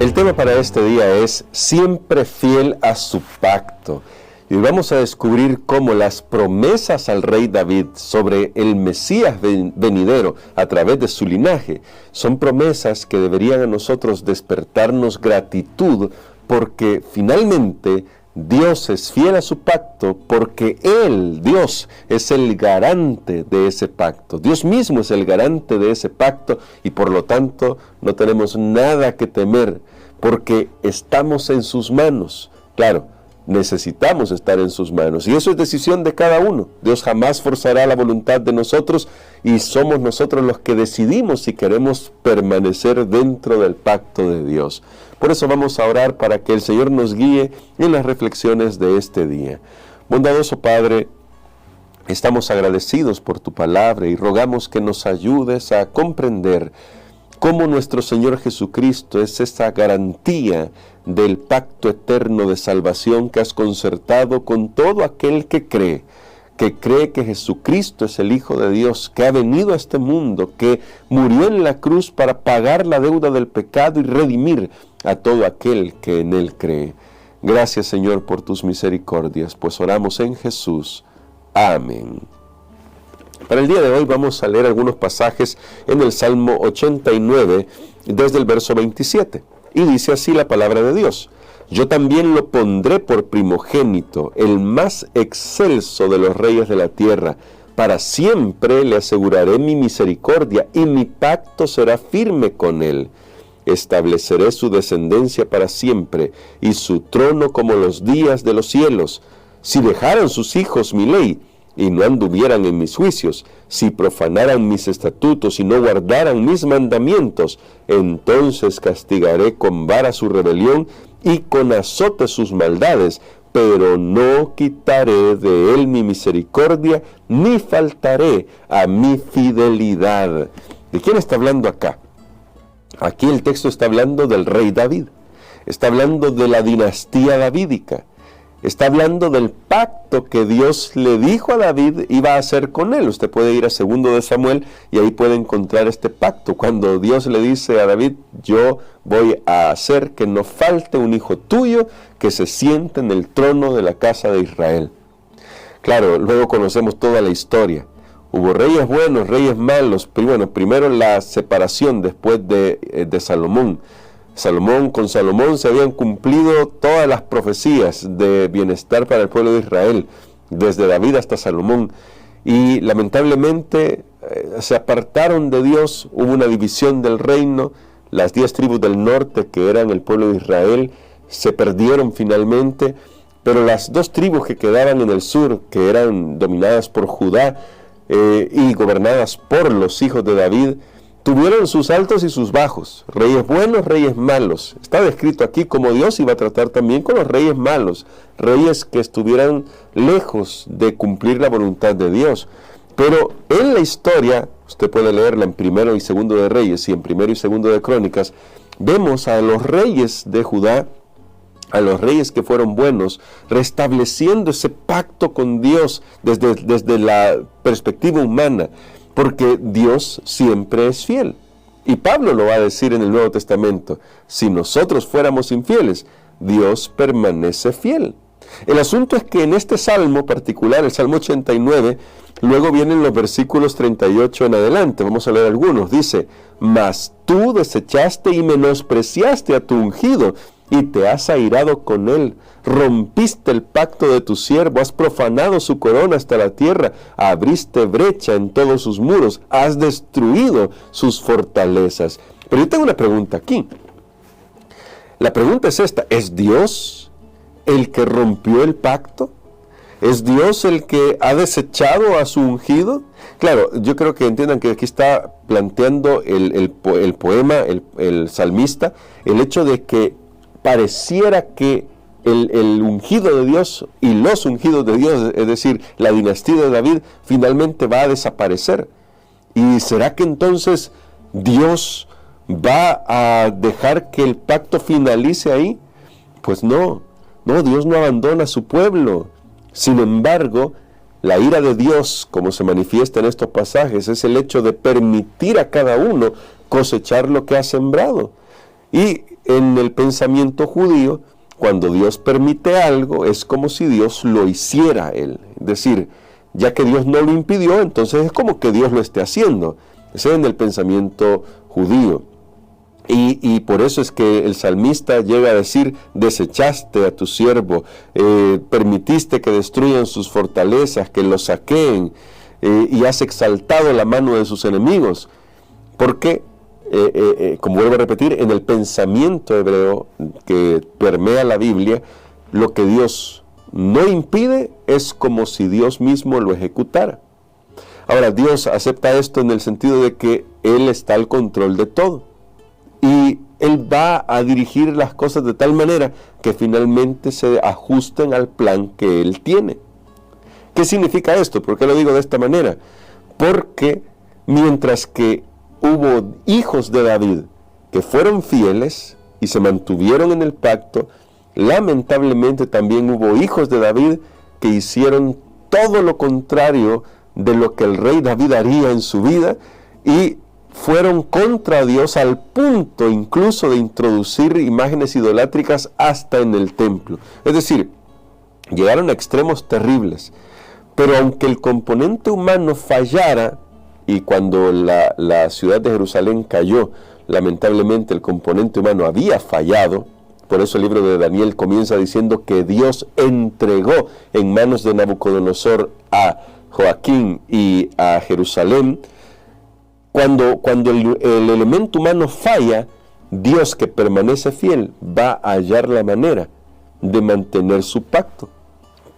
El tema para este día es siempre fiel a su pacto. Y vamos a descubrir cómo las promesas al rey David sobre el Mesías venidero a través de su linaje son promesas que deberían a nosotros despertarnos gratitud, porque finalmente Dios es fiel a su pacto, porque Él, Dios, es el garante de ese pacto. Dios mismo es el garante de ese pacto y por lo tanto no tenemos nada que temer, porque estamos en sus manos. Claro, necesitamos estar en sus manos y eso es decisión de cada uno. Dios jamás forzará la voluntad de nosotros y somos nosotros los que decidimos si queremos permanecer dentro del pacto de Dios. Por eso vamos a orar para que el Señor nos guíe en las reflexiones de este día. Bondadoso Padre, estamos agradecidos por tu palabra y rogamos que nos ayudes a comprender cómo nuestro Señor Jesucristo es esa garantía del pacto eterno de salvación que has concertado con todo aquel que cree que Jesucristo es el Hijo de Dios, que ha venido a este mundo, que murió en la cruz para pagar la deuda del pecado y redimir a todo aquel que en Él cree. Gracias, Señor, por tus misericordias, pues oramos en Jesús. Amén. Para el día de hoy vamos a leer algunos pasajes en el Salmo 89, desde el verso 27. Y dice así la palabra de Dios: yo también lo pondré por primogénito, el más excelso de los reyes de la tierra. Para siempre le aseguraré mi misericordia, y mi pacto será firme con él. Estableceré su descendencia para siempre, y su trono como los días de los cielos. Si dejaran sus hijos mi ley, y no anduvieran en mis juicios, si profanaran mis estatutos y no guardaran mis mandamientos, entonces castigaré con vara su rebelión y con azote sus maldades, pero no quitaré de él mi misericordia, ni faltaré a mi fidelidad. ¿De quién está hablando acá? Aquí el texto está hablando del rey David, está hablando de la dinastía davídica. Está hablando del pacto que Dios le dijo a David iba a hacer con él. Usted puede ir a 2 de Samuel y ahí puede encontrar este pacto. Cuando Dios le dice a David: yo voy a hacer que no falte un hijo tuyo que se siente en el trono de la casa de Israel. Claro, luego conocemos toda la historia. Hubo reyes buenos, reyes malos. Primero la separación después de Salomón. Con Salomón se habían cumplido todas las profecías de bienestar para el pueblo de Israel, desde David hasta Salomón, y lamentablemente se apartaron de Dios, hubo una división del reino, las 10 tribus del norte, que eran el pueblo de Israel, se perdieron finalmente, pero las 2 tribus que quedaban en el sur, que eran dominadas por Judá y gobernadas por los hijos de David, tuvieron sus altos y sus bajos, reyes buenos, reyes malos. Está descrito aquí como Dios iba a tratar también con los reyes malos, reyes que estuvieran lejos de cumplir la voluntad de Dios. Pero en la historia, usted puede leerla en 1 y 2 de Reyes y en 1 y 2 de Crónicas, vemos a los reyes de Judá, a los reyes que fueron buenos, restableciendo ese pacto con Dios desde la perspectiva humana, porque Dios siempre es fiel. Y Pablo lo va a decir en el Nuevo Testamento: si nosotros fuéramos infieles, Dios permanece fiel. El asunto es que en este salmo particular, el Salmo 89, luego vienen los versículos 38 en adelante. Vamos a leer algunos. Dice: mas tú desechaste y menospreciaste a tu ungido, y te has airado con él. Rompiste el pacto de tu siervo, has profanado su corona hasta la tierra, abriste brecha en todos sus muros, has destruido sus fortalezas. Pero yo tengo una pregunta aquí. La pregunta es esta: ¿es Dios el que rompió el pacto? ¿Es Dios el que ha desechado a su ungido? Claro, yo creo que entiendan que aquí está planteando el poema, el salmista, el hecho de que pareciera que el ungido de Dios y los ungidos de Dios, es decir, la dinastía de David, finalmente va a desaparecer. ¿Y será que entonces Dios va a dejar que el pacto finalice ahí? Pues no, Dios no abandona a su pueblo. Sin embargo, la ira de Dios, como se manifiesta en estos pasajes, es el hecho de permitir a cada uno cosechar lo que ha sembrado. Y en el pensamiento judío, cuando Dios permite algo, es como si Dios lo hiciera Él. Es decir, ya que Dios no lo impidió, entonces es como que Dios lo esté haciendo. Ese es en el pensamiento judío. Y por eso es que el salmista llega a decir: desechaste a tu siervo, permitiste que destruyan sus fortalezas, que los saqueen, y has exaltado la mano de sus enemigos. Porque, como vuelvo a repetir, en el pensamiento hebreo que permea la Biblia, lo que Dios no impide es como si Dios mismo lo ejecutara. Ahora, Dios acepta esto en el sentido de que Él está al control de todo. Y Él va a dirigir las cosas de tal manera que finalmente se ajusten al plan que Él tiene. ¿Qué significa esto? ¿Por qué lo digo de esta manera? Porque mientras que hubo hijos de David que fueron fieles y se mantuvieron en el pacto, lamentablemente también hubo hijos de David que hicieron todo lo contrario de lo que el rey David haría en su vida y fueron contra Dios al punto incluso de introducir imágenes idolátricas hasta en el templo. Es decir, llegaron a extremos terribles. Pero aunque el componente humano fallara, y cuando la ciudad de Jerusalén cayó, lamentablemente el componente humano había fallado, por eso el libro de Daniel comienza diciendo que Dios entregó en manos de Nabucodonosor a Joaquín y a Jerusalén. Cuando el elemento humano falla, Dios, que permanece fiel, va a hallar la manera de mantener su pacto.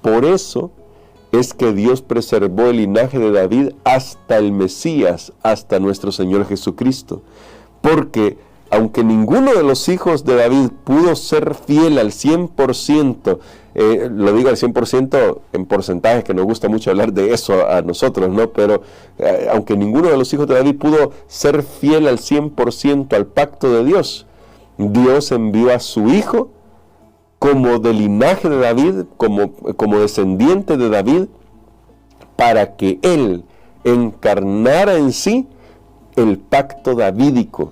Por eso es que Dios preservó el linaje de David hasta el Mesías, hasta nuestro Señor Jesucristo. Porque aunque ninguno de los hijos de David pudo ser fiel al 100%, lo digo al 100% en porcentajes, que nos gusta mucho hablar de eso a nosotros, ¿no? Pero aunque ninguno de los hijos de David pudo ser fiel al 100% al pacto de Dios, Dios envió a su hijo como del linaje de David, como descendiente de David, para que él encarnara en sí el pacto davídico.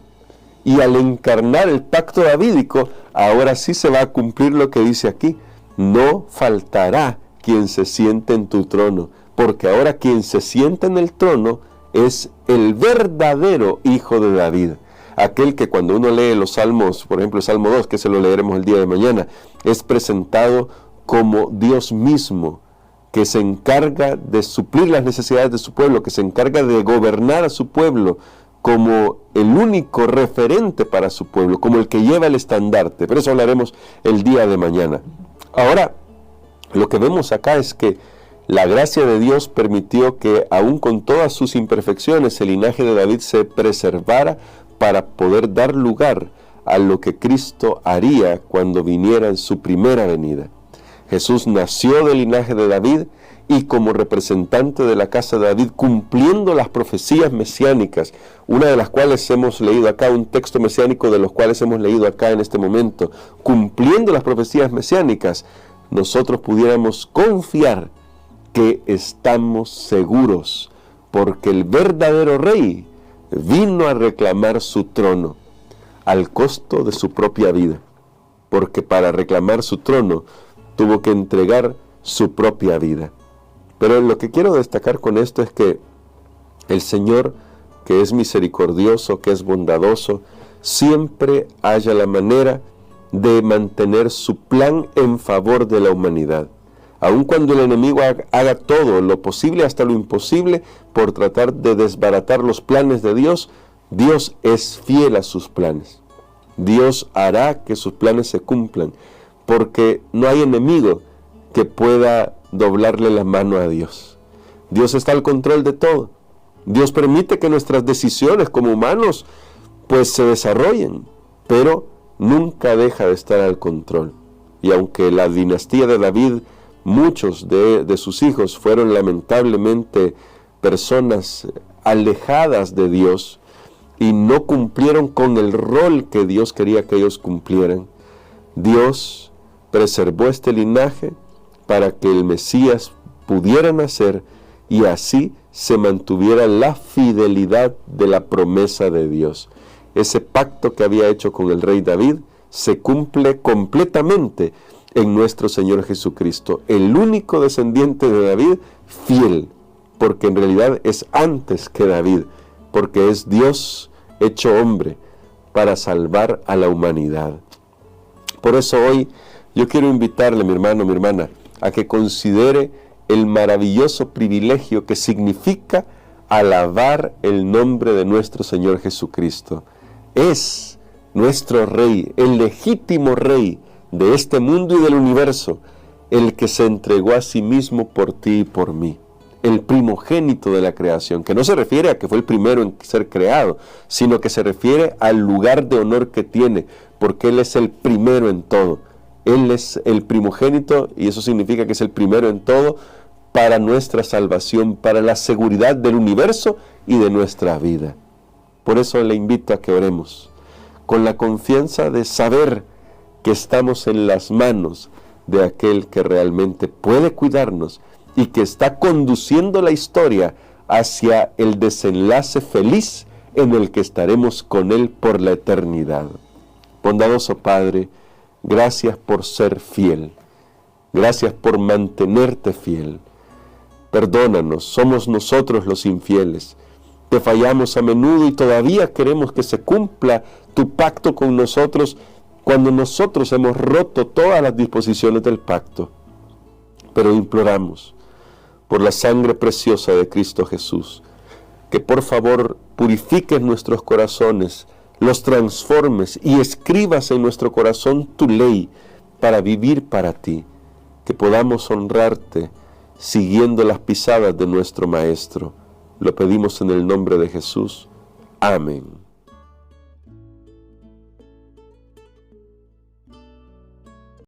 Y al encarnar el pacto davídico, ahora sí se va a cumplir lo que dice aquí: no faltará quien se siente en tu trono, porque ahora quien se sienta en el trono es el verdadero hijo de David. Aquel que cuando uno lee los salmos, por ejemplo el Salmo 2, que se lo leeremos el día de mañana, es presentado como Dios mismo, que se encarga de suplir las necesidades de su pueblo, que se encarga de gobernar a su pueblo, como el único referente para su pueblo, como el que lleva el estandarte. Pero eso hablaremos el día de mañana. Ahora, lo que vemos acá es que la gracia de Dios permitió que, aun con todas sus imperfecciones, el linaje de David se preservara para poder dar lugar a lo que Cristo haría cuando viniera en su primera venida. Jesús nació del linaje de David y como representante de la casa de David, cumpliendo las profecías mesiánicas, una de las cuales hemos leído acá, un texto mesiánico de los cuales hemos leído acá en este momento, cumpliendo las profecías mesiánicas, nosotros pudiéramos confiar que estamos seguros, porque el verdadero rey vino a reclamar su trono al costo de su propia vida, porque para reclamar su trono tuvo que entregar su propia vida. Pero lo que quiero destacar con esto es que el Señor, que es misericordioso, que es bondadoso, siempre halla la manera de mantener su plan en favor de la humanidad. Aun cuando el enemigo haga todo lo posible hasta lo imposible por tratar de desbaratar los planes de Dios, Dios es fiel a sus planes. Dios hará que sus planes se cumplan, porque no hay enemigo que pueda doblarle la mano a Dios. Dios está al control de todo. Dios permite que nuestras decisiones como humanos pues se desarrollen, pero nunca deja de estar al control. Y aunque la dinastía de David, muchos de sus hijos fueron lamentablemente personas alejadas de Dios y no cumplieron con el rol que Dios quería que ellos cumplieran, Dios preservó este linaje para que el Mesías pudiera nacer y así se mantuviera la fidelidad de la promesa de Dios. Ese pacto que había hecho con el rey David se cumple completamente en nuestro Señor Jesucristo, el único descendiente de David fiel, porque en realidad es antes que David, porque es Dios hecho hombre para salvar a la humanidad. Por eso hoy yo quiero invitarle, mi hermano, mi hermana, a que considere el maravilloso privilegio que significa alabar el nombre de nuestro Señor Jesucristo. Es nuestro Rey, el legítimo Rey de este mundo y del universo, el que se entregó a sí mismo por ti y por mí, el primogénito de la creación, que no se refiere a que fue el primero en ser creado, sino que se refiere al lugar de honor que tiene, porque Él es el primero en todo. Él es el primogénito y eso significa que es el primero en todo para nuestra salvación, para la seguridad del universo y de nuestra vida. Por eso le invito a que oremos, con la confianza de saber que estamos en las manos de aquel que realmente puede cuidarnos y que está conduciendo la historia hacia el desenlace feliz en el que estaremos con Él por la eternidad. Bondadoso Padre, gracias por ser fiel, gracias por mantenerte fiel. Perdónanos, somos nosotros los infieles. Te fallamos a menudo y todavía queremos que se cumpla tu pacto con nosotros cuando nosotros hemos roto todas las disposiciones del pacto. Pero imploramos, por la sangre preciosa de Cristo Jesús, que por favor purifiques nuestros corazones, los transformes y escribas en nuestro corazón tu ley para vivir para ti, que podamos honrarte siguiendo las pisadas de nuestro Maestro. Lo pedimos en el nombre de Jesús. Amén.